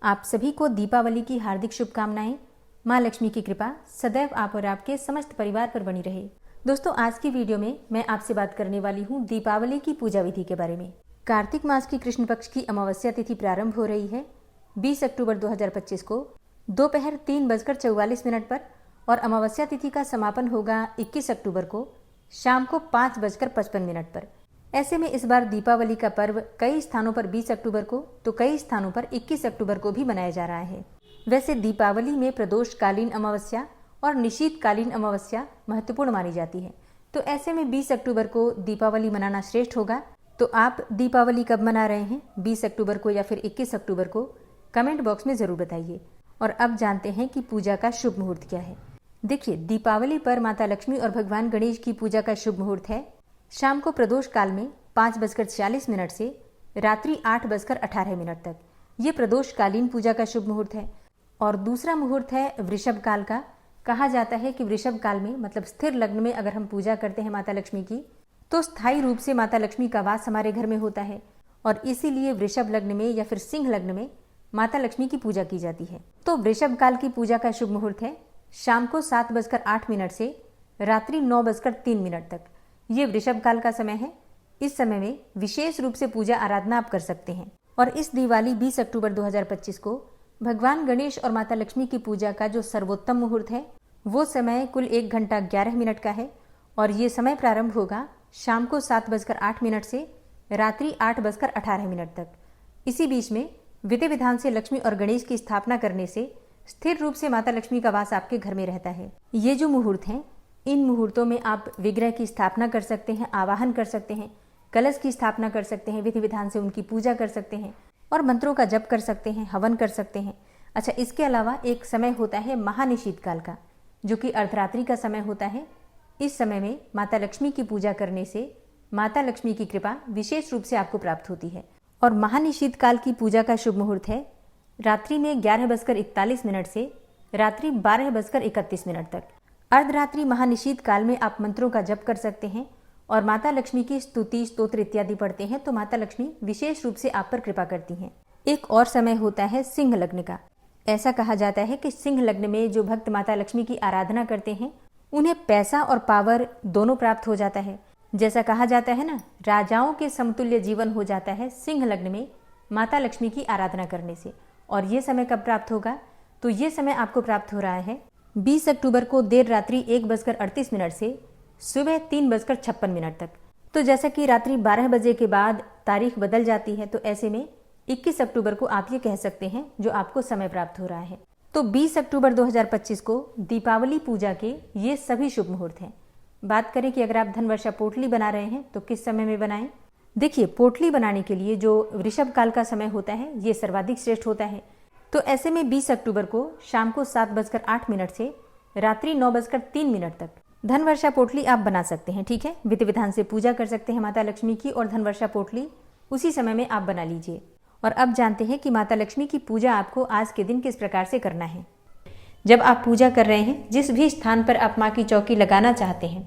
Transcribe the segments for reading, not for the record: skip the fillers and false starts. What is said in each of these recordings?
आप सभी को दीपावली की हार्दिक शुभकामनाएं। माँ लक्ष्मी की कृपा सदैव आप और आपके समस्त परिवार पर बनी रहे। दोस्तों, आज की वीडियो में मैं आपसे बात करने वाली हूँ दीपावली की पूजा विधि के बारे में। कार्तिक मास की कृष्ण पक्ष की अमावस्या तिथि प्रारंभ हो रही है 20 अक्टूबर 2025 को दोपहर 3:44 पर और अमावस्या तिथि का समापन होगा 21 अक्टूबर को शाम को 5:55 पर। ऐसे में इस बार दीपावली का पर्व कई स्थानों पर 20 अक्टूबर को तो कई स्थानों पर 21 अक्टूबर को भी मनाया जा रहा है। वैसे दीपावली में प्रदोषकालीन अमावस्या और निशीतकालीन अमावस्या महत्वपूर्ण मानी जाती है, तो ऐसे में 20 अक्टूबर को दीपावली मनाना श्रेष्ठ होगा। तो आप दीपावली कब मना रहे हैं, 20 अक्टूबर को या फिर 21 अक्टूबर को, कमेंट बॉक्स में ज़रूर बताइए। और अब जानते हैं कि पूजा का शुभ मुहूर्त क्या है। देखिए, दीपावली पर माता लक्ष्मी और भगवान गणेश की पूजा का शुभ मुहूर्त है शाम को प्रदोष काल में 5:46 से रात्रि 8:18 तक। ये प्रदोषकालीन पूजा का शुभ मुहूर्त है। और दूसरा मुहूर्त है वृषभ काल का। कहा जाता है कि वृषभ काल में मतलब स्थिर लग्न में अगर हम पूजा करते हैं माता लक्ष्मी की, तो स्थायी रूप से माता लक्ष्मी का वास हमारे घर में होता है और इसीलिए वृषभ लग्न में या फिर सिंह लग्न में माता लक्ष्मी की पूजा की जाती है। तो वृषभ काल की पूजा का शुभ मुहूर्त है शाम को 7:08 से रात्रि 9:03 तक। ये वृषभ काल का समय है। इस समय में विशेष रूप से पूजा आराधना आप कर सकते हैं। और इस दिवाली 20 अक्टूबर 2025 को भगवान गणेश और माता लक्ष्मी की पूजा का जो सर्वोत्तम मुहूर्त है वो समय कुल 1 घंटा 11 मिनट का है और ये समय प्रारंभ होगा शाम को 7:08 से रात्रि 8:18 तक। इसी बीच में विधि विधान से लक्ष्मी और गणेश की स्थापना करने से स्थिर रूप से माता लक्ष्मी का वास आपके घर में रहता है। ये जो मुहूर्त हैं, इन मुहूर्तों में आप विग्रह की स्थापना कर सकते हैं, आवाहन कर सकते हैं, कलश की स्थापना कर सकते हैं, विधि विधान से उनकी पूजा कर सकते हैं और मंत्रों का जप कर सकते हैं, हवन कर सकते हैं। अच्छा, इसके अलावा एक समय होता है महानिशीत काल का, जो कि अर्धरात्रि का समय होता है। इस समय में माता लक्ष्मी की पूजा करने से माता लक्ष्मी की कृपा विशेष रूप से आपको प्राप्त होती है। और महानिशीत काल की पूजा का शुभ मुहूर्त है रात्रि में 11:41 से रात्रि 12:31 तक। अर्धरात्रि महानिशीत काल में आप मंत्रों का जप कर सकते हैं और माता लक्ष्मी की स्तुति स्तोत्र इत्यादि पढ़ते हैं तो माता लक्ष्मी विशेष रूप से आप पर कृपा करती हैं। एक और समय होता है सिंह लग्न का। ऐसा कहा जाता है कि सिंह लग्न में जो भक्त माता लक्ष्मी की आराधना करते हैं उन्हें पैसा और पावर दोनों प्राप्त हो जाता है। जैसा कहा जाता है ना, राजाओं के समतुल्य जीवन हो जाता है सिंह लग्न में माता लक्ष्मी की आराधना करने से। और ये समय कब प्राप्त होगा, तो ये समय आपको प्राप्त हो रहा है 20 अक्टूबर को देर रात्रि 1:38 से सुबह 3:56 तक। तो जैसा कि रात्रि 12 बजे के बाद तारीख बदल जाती है, तो ऐसे में 21 अक्टूबर को आप ये कह सकते हैं जो आपको समय प्राप्त हो रहा है। तो 20 अक्टूबर 2025 को दीपावली पूजा के ये सभी शुभ मुहूर्त हैं। बात करें कि अगर आप धनवर्षा पोटली बना रहे हैं तो किस समय में बनाएं। देखिए, पोटली बनाने के लिए जो वृषभ काल का समय होता है ये सर्वाधिक श्रेष्ठ होता है। तो ऐसे में 20 अक्टूबर को शाम को 7:08 से रात्रि 9:03 तक धनवर्षा पोटली आप बना सकते हैं। ठीक है, विधि विधान से पूजा कर सकते हैं माता लक्ष्मी की और धनवर्षा पोटली उसी समय में आप बना लीजिए। और अब जानते हैं कि माता लक्ष्मी की पूजा आपको आज के दिन किस प्रकार से करना है। जब आप पूजा कर रहे हैं, जिस भी स्थान पर आप माँ की चौकी लगाना चाहते हैं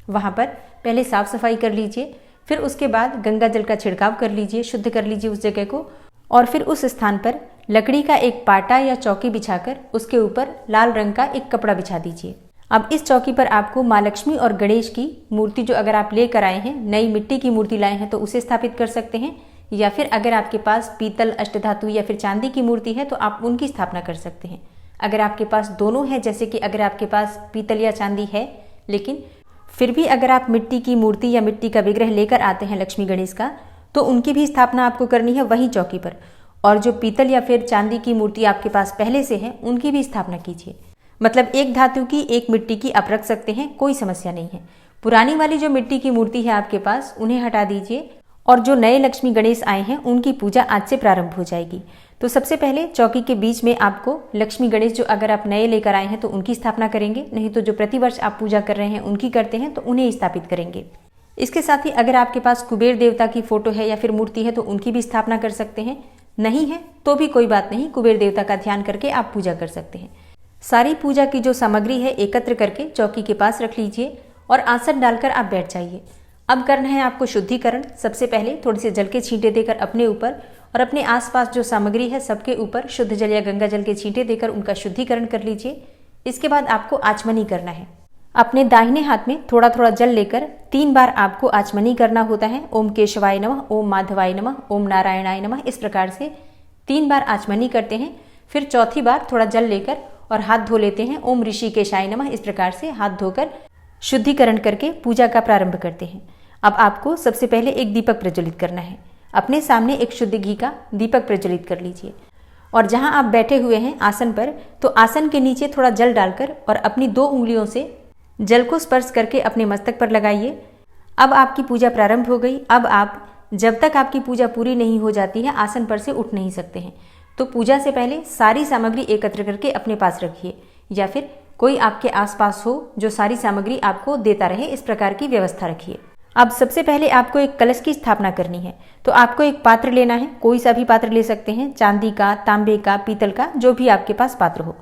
वहाँ पर पहले साफ सफाई कर लीजिए, फिर उसके बाद गंगा जल का छिड़काव कर लीजिए, शुद्ध कर लीजिए उस जगह को। और फिर उस स्थान पर लकड़ी का एक पाटा या चौकी बिछाकर उसके ऊपर लाल रंग का एक कपड़ा बिछा दीजिए। अब इस चौकी पर आपको माँ लक्ष्मी और गणेश की मूर्ति, जो अगर आप लेकर आए हैं, नई मिट्टी की मूर्ति लाए हैं तो उसे स्थापित कर सकते हैं, या फिर अगर आपके पास पीतल, अष्टधातु या फिर चांदी की मूर्ति है तो आप उनकी स्थापना कर सकते हैं। अगर आपके पास दोनों है, जैसे कि अगर आपके पास पीतल या चांदी है लेकिन फिर भी अगर आप मिट्टी की मूर्ति या मिट्टी का विग्रह लेकर आते हैं लक्ष्मी गणेश का, तो उनकी भी स्थापना आपको करनी है वही चौकी पर। और जो पीतल या फिर चांदी की मूर्ति आपके पास पहले से है उनकी भी स्थापना कीजिए। मतलब एक धातु की एक मिट्टी की आप रख सकते हैं, कोई समस्या नहीं है। पुरानी वाली जो मिट्टी की मूर्ति है आपके पास उन्हें हटा दीजिए और जो नए लक्ष्मी गणेश आए हैं उनकी पूजा आज से प्रारंभ हो जाएगी। तो सबसे पहले चौकी के बीच में आपको लक्ष्मी गणेश, जो अगर आप नए लेकर आए हैं तो उनकी स्थापना करेंगे, नहीं तो जो प्रतिवर्ष आप पूजा कर रहे हैं उनकी करते हैं तो उन्हें स्थापित करेंगे। इसके साथ ही अगर आपके पास कुबेर देवता की फोटो है या फिर मूर्ति है तो उनकी भी स्थापना कर सकते हैं। नहीं है तो भी कोई बात नहीं, कुबेर देवता का ध्यान करके आप पूजा कर सकते हैं। सारी पूजा की जो सामग्री है एकत्र करके चौकी के पास रख लीजिए और आसन डालकर आप बैठ जाइए। अब करना है आपको शुद्धिकरण। सबसे पहले थोड़े से जल के छींटे देकर अपने ऊपर और अपने आसपास जो सामग्री है सबके ऊपर शुद्ध जल या गंगा जल के छींटे देकर उनका शुद्धिकरण कर लीजिए। इसके बाद आपको आचमनी करना है। अपने दाहिने हाथ में थोड़ा थोड़ा जल लेकर 3 बार आपको आचमनी करना होता है। ओम केशवाय नमः, ओम माधवाय नमः, ओम नारायणाय नमः, इस प्रकार से 3 बार आचमनी करते हैं। फिर चौथी बार थोड़ा जल लेकर और हाथ धो लेते हैं। ओम ऋषिकेशाय नमः, इस प्रकार से हाथ धोकर शुद्धिकरण करके पूजा का प्रारंभ करते हैं। अब आपको सबसे पहले एक दीपक प्रज्वलित करना है। अपने सामने एक शुद्ध घी का दीपक प्रज्वलित कर लीजिए और जहां आप बैठे हुए हैं आसन पर, तो आसन के नीचे थोड़ा जल डालकर और अपनी 2 उंगलियों से जल को स्पर्श करके अपने मस्तक पर लगाइए। अब आपकी पूजा प्रारंभ हो गई। अब आप जब तक आपकी पूजा पूरी नहीं हो जाती है आसन पर से उठ नहीं सकते हैं। तो पूजा से पहले सारी सामग्री एकत्र करके अपने पास रखिए या फिर कोई आपके आसपास हो जो सारी सामग्री आपको देता रहे, इस प्रकार की व्यवस्था रखिए। अब सबसे पहले आपको एक कलश की स्थापना करनी है। तो आपको एक पात्र लेना है, कोई सा भी पात्र ले सकते हैं, चांदी का, तांबे का, पीतल का, जो भी आपके पास पात्र हो।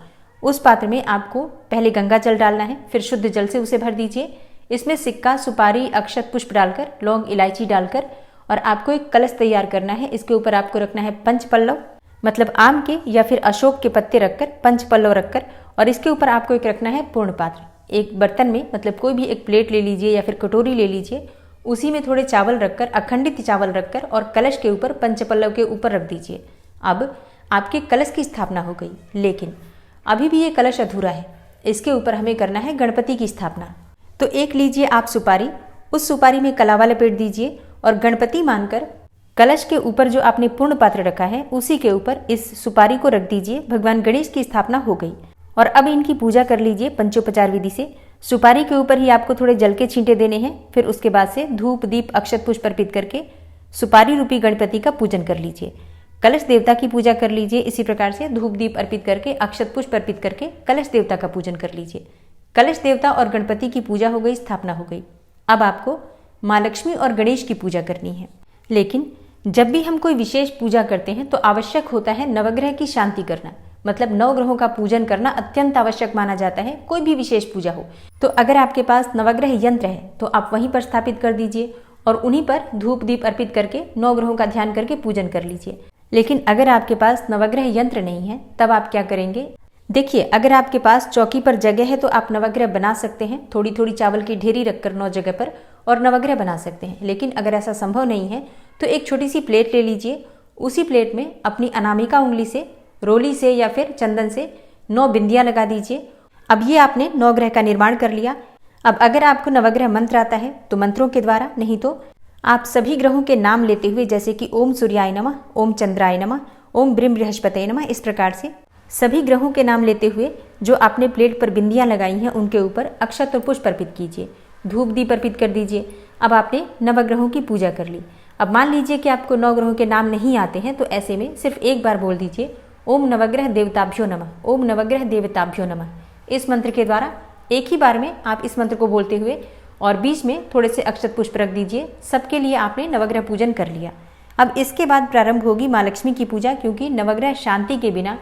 उस पात्र में आपको पहले गंगा जल डालना है, फिर शुद्ध जल से उसे भर दीजिए। इसमें सिक्का, सुपारी, अक्षत, पुष्प डालकर, लौंग, इलायची डालकर और आपको एक कलश तैयार करना है। इसके ऊपर आपको रखना है पंचपल्लव, मतलब आम के या फिर अशोक के पत्ते रखकर, पंचपल्लव रखकर, और इसके ऊपर आपको एक रखना है पूर्ण पात्र। एक बर्तन में, मतलब कोई भी एक प्लेट ले लीजिए या फिर कटोरी ले लीजिए, उसी में थोड़े चावल रखकर, अखंडित चावल रखकर और कलश के ऊपर, पंचपल्लव के ऊपर रख दीजिए। अब आपके कलश की स्थापना हो गई, लेकिन अभी भी ये कलश अधूरा है। इसके ऊपर हमें करना है गणपति की स्थापना। तो एक लीजिए आप सुपारी, उस सुपारी में कलावा लपेट दीजिए और गणपति मानकर कलश के ऊपर जो आपने पूर्ण पात्र रखा है उसी के ऊपर इस सुपारी को रख दीजिए। भगवान गणेश की स्थापना हो गई और अब इनकी पूजा कर लीजिए पंचोपचार विधि से। सुपारी के ऊपर ही आपको थोड़े जल के छींटे देने हैं। फिर उसके बाद से धूप, दीप, अक्षत, पुष्प अर्पित करके सुपारी रूपी गणपति का पूजन कर लीजिए। कलश देवता की पूजा कर लीजिए। इसी प्रकार से धूप, दीप अर्पित करके, अक्षत, पुष्प अर्पित करके कलश देवता का पूजन कर लीजिए। कलश देवता और गणपति की पूजा हो गई, स्थापना हो गई। अब आपको माँ लक्ष्मी और गणेश की पूजा करनी है। लेकिन जब भी हम कोई विशेष पूजा करते हैं तो आवश्यक होता है नवग्रह की शांति करना, मतलब 9 ग्रहों का पूजन करना अत्यंत आवश्यक माना जाता है कोई भी विशेष पूजा हो। तो अगर आपके पास नवग्रह यंत्र है तो आप वहीं पर स्थापित कर दीजिए और उन्हीं पर धूप, दीप अर्पित करके 9 ग्रहों का ध्यान करके पूजन कर लीजिए। लेकिन अगर आपके पास नवग्रह यंत्र नहीं है तब आप क्या करेंगे? देखिए, अगर आपके पास चौकी पर जगह है तो आप नवग्रह बना सकते हैं। थोड़ी थोड़ी चावल की ढेरी रखकर 9 जगह पर और नवग्रह बना सकते हैं। लेकिन अगर ऐसा संभव नहीं है तो एक छोटी सी प्लेट ले लीजिए। उसी प्लेट में अपनी अनामिका उंगली से, रोली से या फिर चंदन से 9 बिंदियां लगा दीजिए। अब ये आपने 9 ग्रह का निर्माण कर लिया। अब अगर आपको नवग्रह मंत्र आता है तो मंत्रों के द्वारा, नहीं तो आप सभी ग्रहों के नाम लेते हुए, जैसे कि ओम सूर्याय नमः, ओम चंद्राय नमः, ओम ब्रह्म बृहस्पतये नमः, इस प्रकार से सभी ग्रहों के नाम लेते हुए जो आपने प्लेट पर बिंदियां लगाई हैं उनके ऊपर अक्षत और पुष्प अर्पित कीजिए, धूप दीप अर्पित कर दीजिए। अब आपने नवग्रहों की पूजा कर ली। अब मान लीजिए कि आपको 9 ग्रहों के नाम नहीं आते हैं तो ऐसे में सिर्फ एक बार बोल दीजिए, ओम नवग्रह देवताभ्यो नमः, ओम नवग्रह देवताभ्यो नमः। इस मंत्र के द्वारा एक ही बार में आप इस मंत्र को बोलते हुए और बीच में थोड़े से अक्षत पुष्प रख दीजिए। सबके लिए आपने नवग्रह पूजन कर लिया। अब इसके बाद प्रारंभ होगी माँ लक्ष्मी की पूजा, क्योंकि नवग्रह शांति के बिना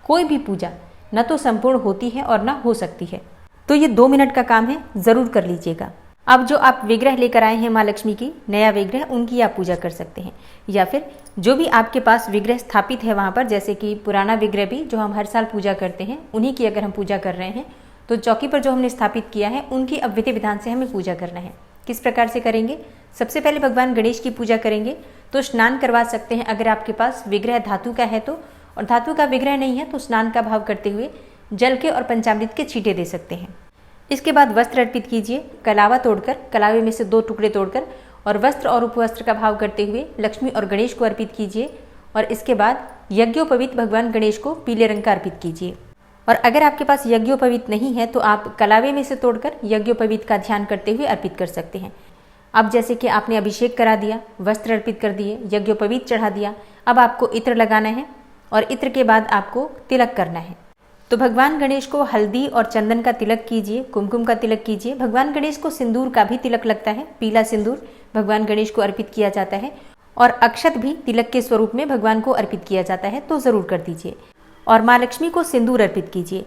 कोई भी पूजा न तो संपूर्ण होती है और न हो सकती है। तो ये 2 मिनट का काम है, जरूर कर लीजिएगा। अब जो आप विग्रह लेकर आए हैं माँ लक्ष्मी की, नया विग्रह, उनकी आप पूजा कर सकते हैं, या फिर जो भी आपके पास विग्रह स्थापित है वहाँ पर, जैसे कि पुराना विग्रह भी जो हम हर साल पूजा करते हैं उन्हीं की अगर हम पूजा कर रहे हैं तो चौकी पर जो हमने स्थापित किया है उनकी अब विधि विधान से हमें पूजा करना है। किस प्रकार से करेंगे? सबसे पहले भगवान गणेश की पूजा करेंगे। तो स्नान करवा सकते हैं अगर आपके पास विग्रह धातु का है तो, और धातु का विग्रह नहीं है तो स्नान का भाव करते हुए जल के और पंचामृत के छींटे दे सकते हैं। इसके बाद वस्त्र अर्पित कीजिए, कलावा तोड़कर, कलावे में से 2 टुकड़े तोड़कर, और वस्त्र और उपवस्त्र का भाव करते हुए लक्ष्मी और गणेश को अर्पित कीजिए। और इसके बाद यज्ञोपवीत भगवान गणेश को पीले रंग का अर्पित कीजिए। और अगर आपके पास यज्ञोपवीत नहीं है तो आप कलावे में से तोड़कर यज्ञोपवीत का ध्यान करते हुए अर्पित कर सकते हैं। अब जैसे कि आपने अभिषेक करा दिया, वस्त्र अर्पित कर दिए, यज्ञोपवीत चढ़ा दिया, अब आपको इत्र लगाना है और इत्र के बाद आपको तिलक करना है। तो भगवान गणेश को हल्दी और चंदन का तिलक कीजिए, कुमकुम का तिलक कीजिए। भगवान गणेश को सिंदूर का भी तिलक लगता है, पीला सिंदूर भगवान गणेश को अर्पित किया जाता है, और अक्षत भी तिलक के स्वरूप में भगवान को अर्पित किया जाता है, तो जरूर कर दीजिए। और माँ लक्ष्मी को सिंदूर अर्पित कीजिए।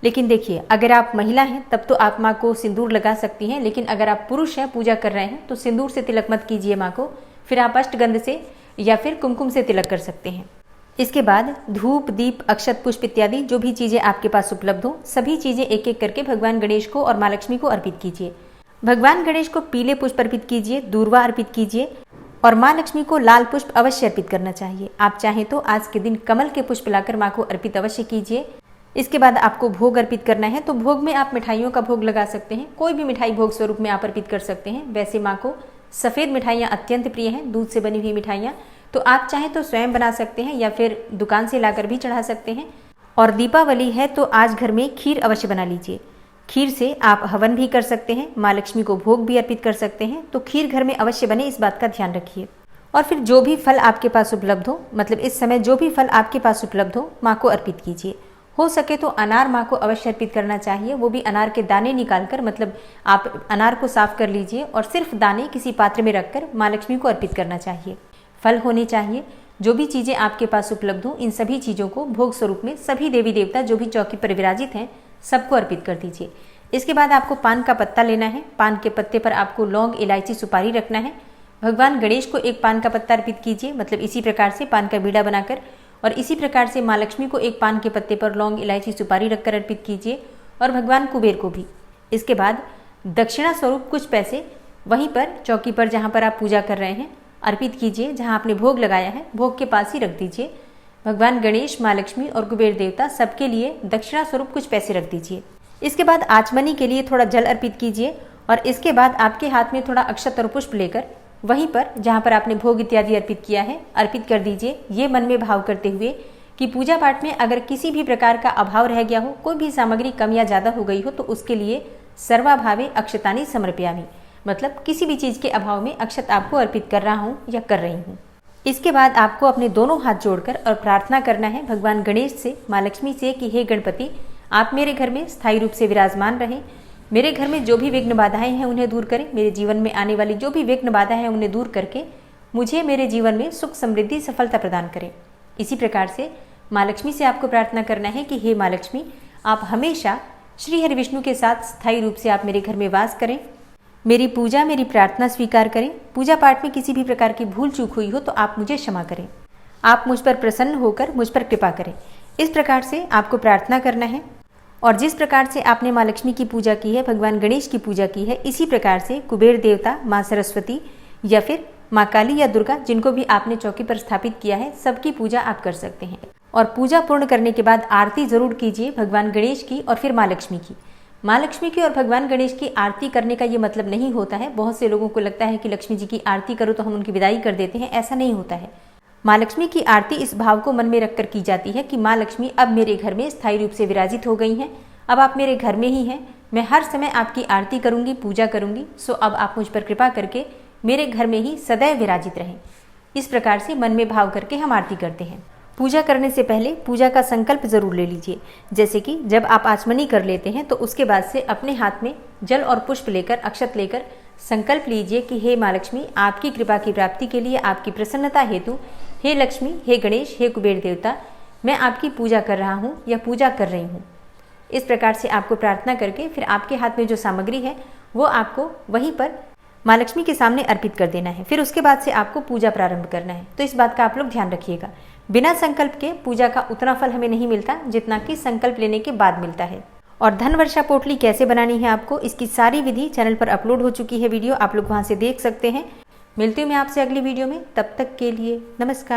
लेकिन देखिए, अगर आप महिला हैं तब तो आप माँ को सिंदूर लगा सकती हैं, लेकिन अगर आप पुरुष हैं, पूजा कर रहे हैं, तो सिंदूर से तिलक मत कीजिए माँ को। फिर आप अष्टगंध से या फिर कुमकुम से तिलक कर सकते हैं। इसके बाद धूप, दीप, अक्षत, पुष्प इत्यादि जो भी चीजें आपके पास उपलब्ध हो सभी चीजें एक एक करके भगवान गणेश को और माँ लक्ष्मी को अर्पित कीजिए। भगवान गणेश को पीले पुष्प अर्पित कीजिए, दूर्वा अर्पित कीजिए और माँ लक्ष्मी को लाल पुष्प अवश्य अर्पित करना चाहिए। आप चाहें तो आज के दिन कमल के पुष्प लाकर माँ को अर्पित अवश्य कीजिए। इसके बाद आपको भोग अर्पित करना है, तो भोग में आप मिठाइयों का भोग लगा सकते हैं। कोई भी मिठाई भोग स्वरूप में आप अर्पित कर सकते हैं। वैसे माँ को सफ़ेद मिठाइयाँ अत्यंत प्रिय हैं, दूध से बनी हुई मिठाइयाँ, तो आप चाहें तो स्वयं बना सकते हैं या फिर दुकान से लाकर भी चढ़ा सकते हैं। और दीपावली है तो आज घर में खीर अवश्य बना लीजिए। खीर से आप हवन भी कर सकते हैं, माँ लक्ष्मी को भोग भी अर्पित कर सकते हैं। तो खीर घर में अवश्य बने, इस बात का ध्यान रखिए। और फिर जो भी फल आपके पास उपलब्ध हो, मतलब इस समय जो भी फल आपके पास उपलब्ध हो माँ को अर्पित कीजिए। हो सके तो अनार माँ को अवश्य अर्पित करना चाहिए, वो भी अनार के दाने निकालकर, मतलब आप अनार को साफ कर लीजिए और सिर्फ दाने किसी पात्र में रखकर माँ लक्ष्मी को अर्पित करना चाहिए। फल होने चाहिए। जो भी चीज़ें आपके पास उपलब्ध हो इन सभी चीज़ों को भोग स्वरूप में सभी देवी देवता जो भी चौकी पर विराजित हैं सबको अर्पित कर दीजिए। इसके बाद आपको पान का पत्ता लेना है। पान के पत्ते पर आपको लौंग, इलायची, सुपारी रखना है। भगवान गणेश को एक पान का पत्ता अर्पित कीजिए, मतलब इसी प्रकार से पान का बीड़ा बनाकर, और इसी प्रकार से माँ लक्ष्मी को एक पान के पत्ते पर लौंग, इलायची, सुपारी रखकर अर्पित कीजिए और भगवान कुबेर को भी। इसके बाद दक्षिणा स्वरूप कुछ पैसे वहीं पर चौकी पर जहाँ पर आप पूजा कर रहे हैं अर्पित कीजिए। जहाँ आपने भोग लगाया है भोग के पास ही रख दीजिए। भगवान गणेश, माँ लक्ष्मी और कुबेर देवता सबके लिए दक्षिणा स्वरूप कुछ पैसे रख दीजिए। इसके बाद आचमनी के लिए थोड़ा जल अर्पित कीजिए और इसके बाद आपके हाथ में थोड़ा अक्षत और पुष्प लेकर वहीं पर जहाँ पर आपने भोग इत्यादि अर्पित किया है अर्पित कर दीजिए। ये मन में भाव करते हुए कि पूजा पाठ में अगर किसी भी प्रकार का अभाव रह गया हो, कोई भी सामग्री कम या ज़्यादा हो गई हो, तो उसके लिए सर्वाभावे अक्षतानि समर्पयामि, मतलब किसी भी चीज़ के अभाव में अक्षत आपको अर्पित कर रहा हूँ या कर रही हूँ। इसके बाद आपको अपने दोनों हाथ जोड़कर और प्रार्थना करना है भगवान गणेश से, माँ लक्ष्मी से कि हे गणपति, आप मेरे घर में स्थायी रूप से विराजमान रहें। मेरे घर में जो भी विघ्न बाधाएं हैं उन्हें दूर करें। मेरे जीवन में आने वाली जो भी विघ्न बाधाएं हैं उन्हें दूर करके मुझे मेरे जीवन में सुख, समृद्धि, सफलता प्रदान करें। इसी प्रकार से माँ लक्ष्मी से आपको प्रार्थना करना है कि हे माँ लक्ष्मी, आप हमेशा श्री हरि विष्णु के साथ स्थायी रूप से आप मेरे घर में वास करें। मेरी पूजा, मेरी प्रार्थना स्वीकार करें। पूजा पाठ में किसी भी प्रकार की भूल चूक हुई हो तो आप मुझे क्षमा करें। आप मुझ पर प्रसन्न होकर मुझ पर कृपा करें। इस प्रकार से आपको प्रार्थना करना है। और जिस प्रकार से आपने माँ लक्ष्मी की पूजा की है, भगवान गणेश की पूजा की है, इसी प्रकार से कुबेर देवता, माँ सरस्वती या फिर माँ काली या दुर्गा, जिनको भी आपने चौकी पर स्थापित किया है, सबकी पूजा आप कर सकते हैं। और पूजा पूर्ण करने के बाद आरती जरूर कीजिए भगवान गणेश की और फिर माँ लक्ष्मी की। माँ लक्ष्मी की और भगवान गणेश की आरती करने का ये मतलब नहीं होता है, बहुत से लोगों को लगता है कि लक्ष्मी जी की आरती करो तो हम उनकी विदाई कर देते हैं, ऐसा नहीं होता है। माँ लक्ष्मी की आरती इस भाव को मन में रखकर की जाती है कि माँ लक्ष्मी अब मेरे घर में स्थायी रूप से विराजित हो गई हैं, अब आप मेरे घर में ही हैं, मैं हर समय आपकी आरती करूंगी, पूजा करूंगी, सो अब आप मुझ पर कृपा करके मेरे घर में ही सदैव विराजित रहें। इस प्रकार से मन में भाव करके हम आरती करते हैं। पूजा करने से पहले पूजा का संकल्प जरूर ले लीजिए। जैसे कि जब आप आचमनी कर लेते हैं तो उसके बाद से अपने हाथ में जल और पुष्प लेकर, अक्षत लेकर संकल्प लीजिए कि हे माँ लक्ष्मी, आपकी कृपा की प्राप्ति के लिए, आपकी प्रसन्नता हेतु, हे लक्ष्मी, हे गणेश, हे कुबेर देवता, मैं आपकी पूजा कर रहा हूँ या पूजा कर रही हूँ। इस प्रकार से आपको प्रार्थना करके फिर आपके हाथ में जो सामग्री है वो आपको वहीं पर माँ लक्ष्मी के सामने अर्पित कर देना है। फिर उसके बाद से आपको पूजा प्रारंभ करना है। तो इस बात का आप लोग ध्यान रखिएगा। बिना संकल्प के पूजा का उतना फल हमें नहीं मिलता जितना कि संकल्प लेने के बाद मिलता है। और धन वर्षा पोटली कैसे बनानी है आपको, इसकी सारी विधि चैनल पर अपलोड हो चुकी है वीडियो, आप लोग वहां से देख सकते हैं। मिलती हूँ मैं आपसे अगली वीडियो में, तब तक के लिए नमस्कार।